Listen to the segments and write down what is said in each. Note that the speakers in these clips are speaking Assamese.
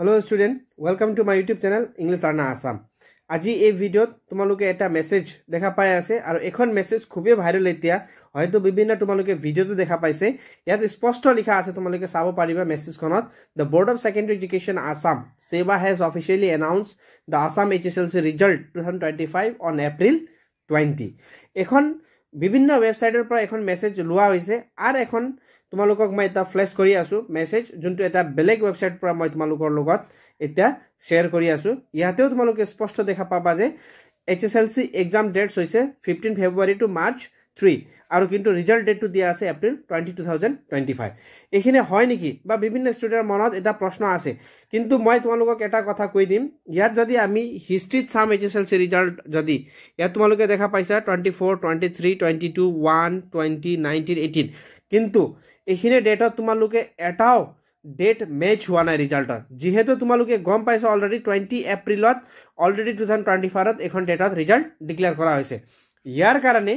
Hello student, welcome to my YouTube channel English Learner Assam. আজি এই ভিডিওত তোমালোকে এটা মেসেজ দেখা পাই আছে আৰু এখন মেসেজ খুবই ভাইরাল এতিয়া হয়তো বিভিন্ন তোমালোকে ভিডিওটো দেখা পাইছে ইয়াত স্পষ্ট লিখা আছে তোমালোকে চাব পাৰিবা মেসেজখনত The Board of Secondary Education Assam SEBA has officially announced the Assam HSLC result 2025 on April 20 এখন বিভিন্ন ওয়েবসাইটৰ পৰা এখন মেসেজ লোৱা হৈছে আৰু এখন তোমালোকক মই এটা ফ্ল্যাশ কৰি আছো মেসেজ যোনটো এটা বেলেগ ওয়েবসাইট পৰা মই তোমালোকৰ লগত এটা শেয়াৰ কৰি আছো ইয়াতেও তোমালোকে স্পষ্ট দেখা পাবা যে HSLC এক্সাম ডেটস হৈছে 15 ফেব্ৰুৱাৰী টু মাৰ্চ 3 আৰু কিন্তু ৰিজাল্ট ডেটটো দিয়া আছে এপ্ৰিল 20 2025 এখানে হয় নেকি বা বিভিন্ন ষ্টুডেন্টৰ মনত এটা প্ৰশ্ন আছে কিন্তু মই তোমালোকক এটা কথা কৈ দিম ইয়াত যদি আমি হিষ্ট্ৰীত সাম HSLC ৰিজাল্ট যদি ইয়াত তোমালোকে দেখা পাইছা 24 23 22 1 20 19 18 কিন্তু এখানে ডেটা তোমালোকে এটাও ডেট ম্যাচ হোৱা নাই ৰিজাল্টৰ যেহেতু তোমালোকে গম পাইছো অলৰেডি 20 এপ্ৰিলত অলৰেডি 2024ত এখন ডেটাত ৰিজাল্ট ডিক্লেয়াৰ কৰা হৈছে ইয়াৰ কাৰণে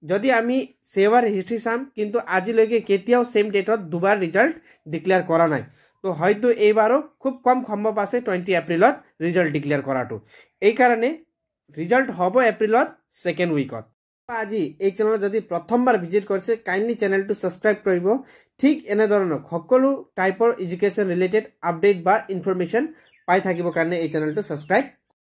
যদি আমি সেভাৰ হিষ্ট্ৰী সাম কিন্তু আজিলৈকে কেতিয়াও সেম ডেটত দুবাৰ ৰিজাল্ট ডিক্লেয়াৰ কৰা নাই তো হয়তো এইবাৰো খুব কম সম্ভৱ আছে 20 এপ্ৰিলত ৰিজাল্ট ডিক্লেয়াৰ কৰাটো এই কাৰণে ৰিজাল্ট হ'ব এপ্ৰিলত সেকেন্ড উইকত আজি এই চ্যানেল যদি প্ৰথমবাৰ ভিজিট কৰিছে কাইন্ডলি চ্যানেলটো সাবস্ক্ৰাইব কৰিব ঠিক এনে ধৰণৰ সকলো টাইপৰ এডুকেশন ৰিলেটেড আপডেট বা ইনফৰমেশন পাই থাকিব কাৰণে এই চ্যানেলটো সাবস্ক্ৰাইব